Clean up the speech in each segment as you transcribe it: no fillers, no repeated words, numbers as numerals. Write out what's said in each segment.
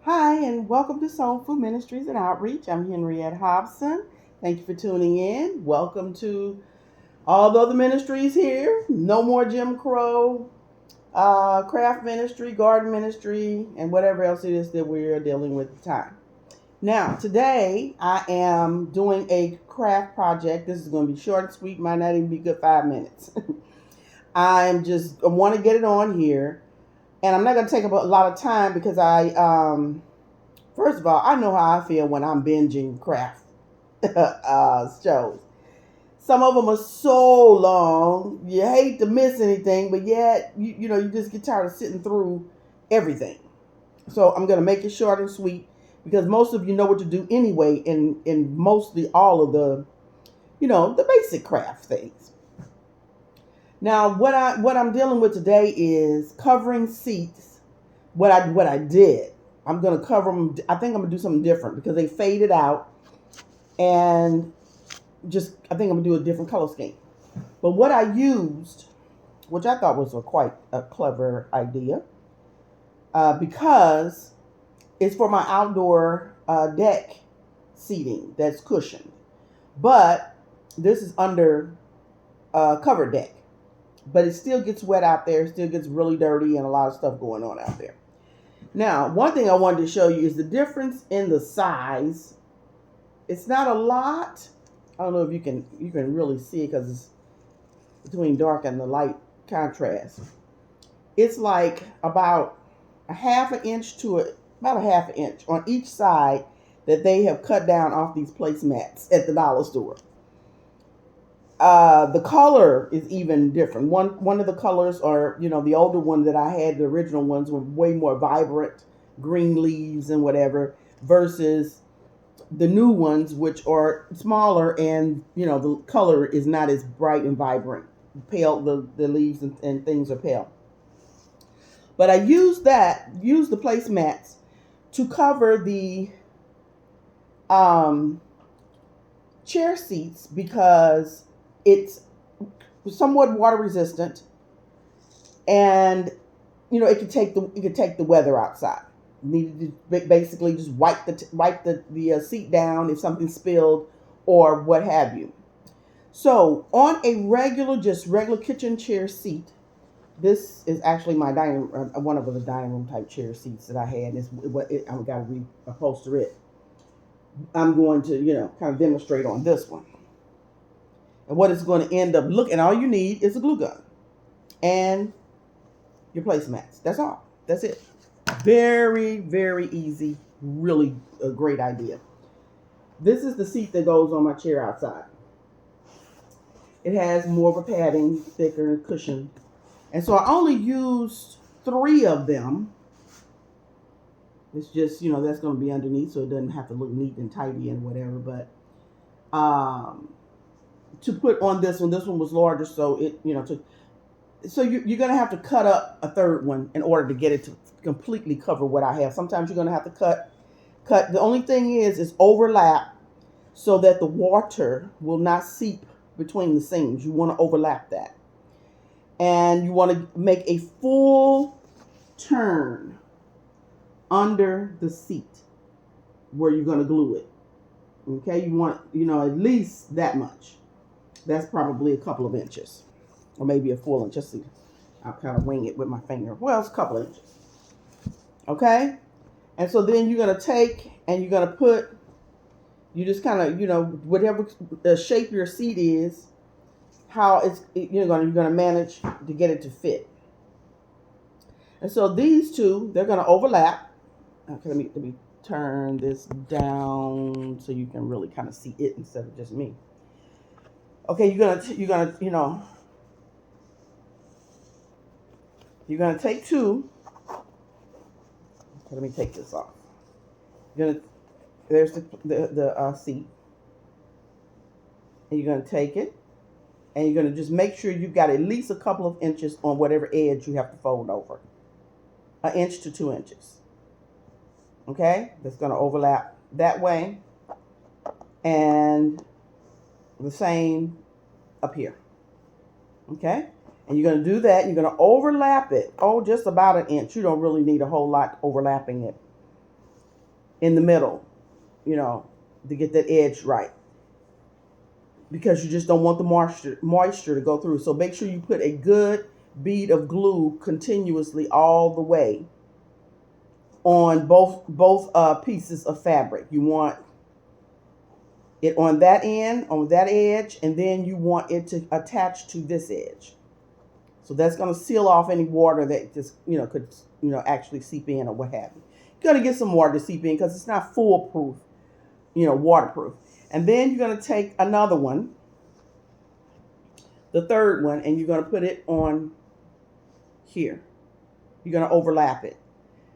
Hi, and welcome to Soul Food Ministries and Outreach. I'm Henriette Hobson. Thank you for tuning in. Welcome to all the other ministries here. No more Jim Crow, craft ministry, garden ministry, and whatever else it is that we're dealing with at the time. Now, today I am doing a craft project. This is going to be short and sweet, might not even be good 5 minutes. I want to get it on here, and I'm not going to take up a lot of time because first of all, I know how I feel when I'm binging craft shows. Some of them are so long, you hate to miss anything, but yet you just get tired of sitting through everything. So I'm gonna make it short and sweet because most of you know what to do anyway in mostly all of the basic craft things. Now what I'm dealing with today is covering seats. What I did. I'm gonna cover them. I think I'm gonna do something different because they faded out, and just I think I'm gonna do a different color scheme. But what I used, which I thought was quite a clever idea, because it's for my outdoor deck seating that's cushioned, but this is under covered deck, but it still gets wet out there, it still gets really dirty, and a lot of stuff going on out there. Now, one thing I wanted to show you is the difference in the size. It's not a lot. I don't know if you can really see it because it's between dark and the light contrast. It's like about a half an inch to about a half an inch on each side that they have cut down off these placemats at the dollar store. The color is even different. One of the colors are, the older one that I had, the original ones were way more vibrant, green leaves and whatever, versus the new ones, which are smaller, and the color is not as bright and vibrant. Pale, the leaves and things are pale. But I used the placemats to cover the um, chair seats because it's somewhat water resistant, and it could take the weather outside. Needed to basically just wipe the seat down if something spilled or what have you. So on a regular kitchen chair seat, this is actually my one of the dining room type chair seats that I had. I've got to upholster it. I'm going to kind of demonstrate on this one, and what it's going to end up looking. All you need is a glue gun and your placemats. That's all. That's it. Very, very easy. Really a great idea. This is the seat that goes on my chair outside. It has more of a padding, thicker cushion. And so I only used three of them. It's just, that's going to be underneath, so it doesn't have to look neat and tidy and whatever. But to put on this one was larger, so you're going to have to cut up a third one in order to get it to completely cover what I have. Sometimes you're going to have to cut. The only thing is overlap so that the water will not seep between the seams. You want to overlap that. And you want to make a full turn under the seat where you're going to glue it. Okay, you want, at least that much. That's probably a couple of inches, or maybe a full inch. Just see, I'll kind of wing it with my finger. Well, it's a couple of inches. Okay, and so then you're going to take and you're going to put, you just kind of, whatever the shape your seat is, how you're going to manage to get it to fit. And so these two, they're going to overlap. Okay, let me turn this down so you can really kind of see it instead of just me. Okay, you're gonna take two. Okay, let me take this off. There's the seat, and you're gonna take it, and you're gonna just make sure you've got at least a couple of inches on whatever edge you have to fold over, an inch to 2 inches. Okay, that's gonna overlap that way, and the same up here. Okay, and you're gonna do that. You're gonna overlap it. Oh, just about an inch. You don't really need a whole lot overlapping it. in the middle, to get that edge right, because you just don't want the moisture to go through. So make sure you put a good bead of glue continuously all the way on both pieces of fabric. You want it on that end, on that edge, and then you want it to attach to this edge. So that's going to seal off any water that just could actually seep in or what have you. You're going to get some water to seep in because it's not foolproof, waterproof. And then you're going to take another one, the third one, and you're going to put it on here. You're going to overlap it.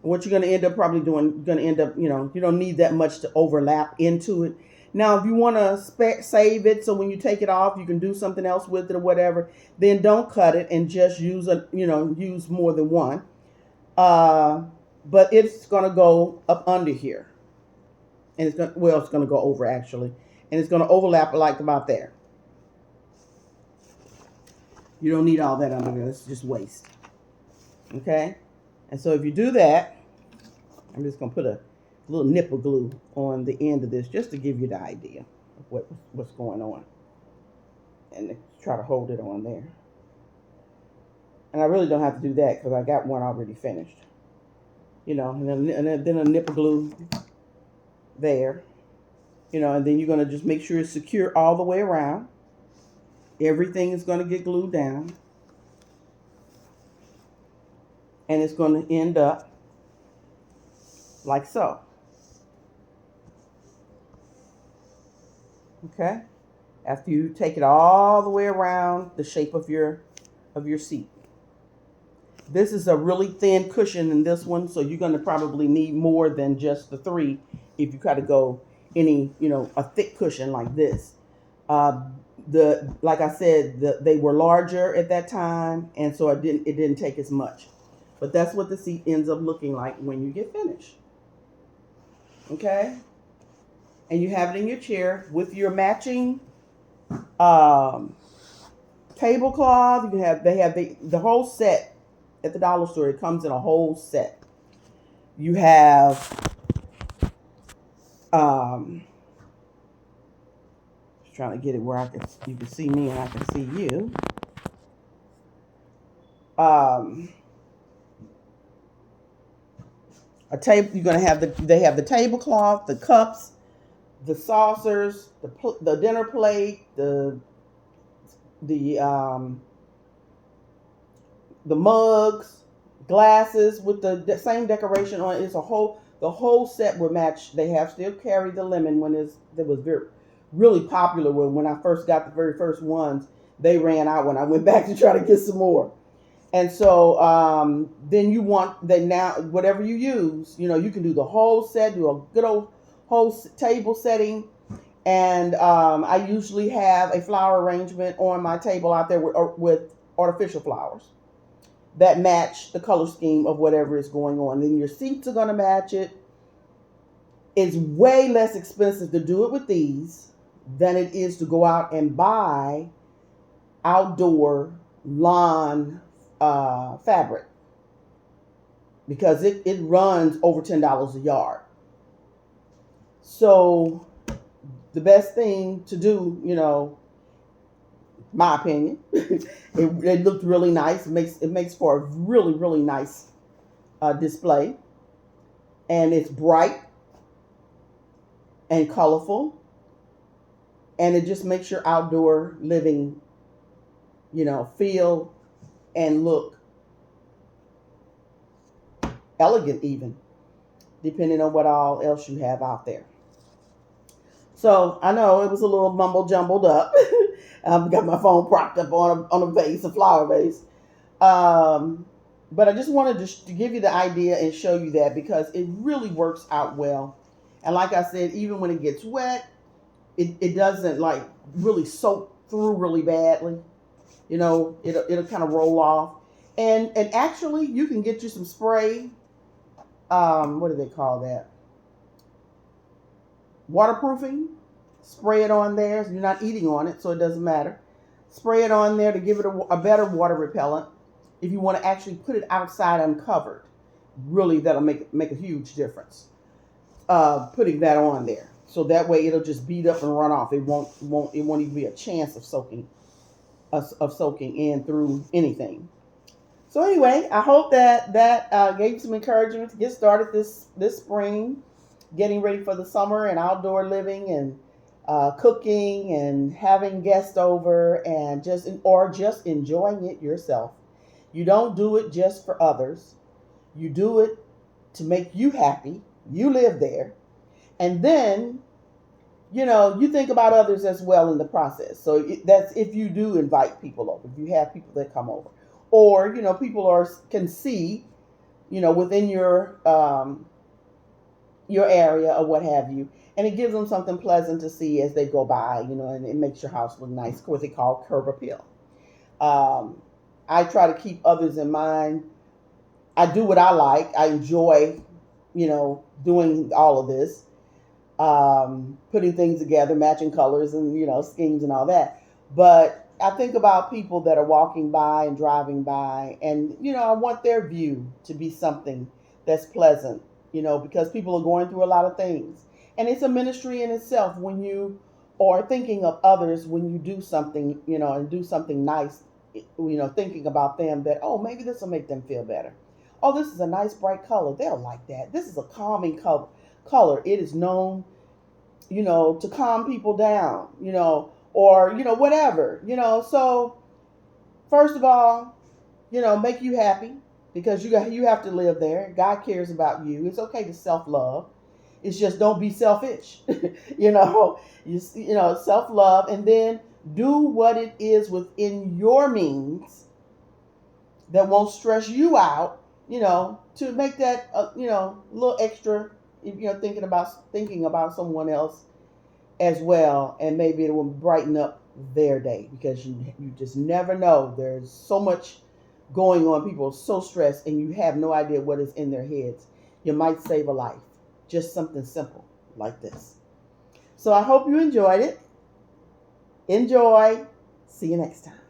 And what you're going to end up probably doing, you're going to end up, you don't need that much to overlap into it. Now, if you want to save it so when you take it off, you can do something else with it or whatever, then don't cut it and just use use more than one. But it's going to go up under here. And it's going to go over actually. And it's going to overlap like about there. You don't need all that under there. It's just waste. Okay? And so if you do that, I'm just going to put a little nipple glue on the end of this just to give you the idea of what's going on. And try to hold it on there. And I really don't have to do that because I got one already finished. And then a nipple glue there. And then you're going to just make sure it's secure all the way around. Everything is going to get glued down. And it's going to end up like so. Okay? After you take it all the way around the shape of your seat. This is a really thin cushion in this one, so you're going to probably need more than just the 3 if you try to go any, a thick cushion like this. Like I said, they were larger at that time, and so it didn't take as much. But that's what the seat ends up looking like when you get finished. Okay? And you have it in your chair with your matching tablecloth. They have the whole set at the dollar store. It comes in a whole set. You have just trying to get it where you can see me and I can see you. A table. You're gonna have they have the tablecloth, the cups, the saucers, the dinner plate, the mugs, glasses with the same decoration on it. It's the whole set will match. They have still carried the lemon when it was really popular when I first got the very first ones. They ran out when I went back to try to get some more. And so then now whatever you use, you can do the whole set, do a good old whole table setting. And I usually have a flower arrangement on my table out there with artificial flowers that match the color scheme of whatever is going on. Then your seats are going to match it. It's way less expensive to do it with these than it is to go out and buy outdoor lawn fabric, because it runs over $10 a yard. So the best thing to do, my opinion, it looked really nice. It makes for a really, really nice display, and it's bright and colorful, and it just makes your outdoor living, feel and look elegant, even depending on what all else you have out there. So I know it was a little mumble jumbled up. I've got my phone propped up on a vase, a flower vase. But I just wanted to give you the idea and show you that, because it really works out well. And like I said, even when it gets wet, it doesn't like really soak through really badly. It'll kind of roll off. And actually, you can get you some spray. What do they call that? Waterproofing. Spray it on there. You're not eating on it, so it doesn't matter. Spray it on there to give it a better water repellent. If you want to actually put it outside uncovered, really that'll make a huge difference. putting that on there. So that way it'll just beat up and run off. It won't even be a chance of soaking in through anything. So anyway, I hope that gave you some encouragement to get started this spring, getting ready for the summer and outdoor living and cooking and having guests over and just enjoying it yourself. You don't do it just for others. You do it to make you happy. You live there, and then you think about others as well in the process. So that's if you do invite people over, if you have people that come over, or people can see within your area or what have you, and it gives them something pleasant to see as they go by, and it makes your house look nice. What they call curb appeal. Um, I try to keep others in mind. I do what I like. I enjoy, doing all of this, putting things together, matching colors and schemes and all that. But I think about people that are walking by and driving by, and I want their view to be something that's pleasant, because people are going through a lot of things, and it's a ministry in itself when you are thinking of others when you do something, and do something nice, thinking about them that maybe this will make them feel better. Oh, this is a nice bright color. They'll like that. This is a calming color. It is known to calm people down, or, whatever, So, first of all, make you happy because you have to live there. God cares about you. It's okay to self love. It's just don't be selfish, self love, and then do what it is within your means that won't stress you out, to make that, a little extra, thinking about someone else as well, and maybe it will brighten up their day because you just never know. There's so much going on. People are so stressed, and you have no idea what is in their heads. You might save a life. Just something simple like this. So I hope you enjoyed it. Enjoy. See you next time.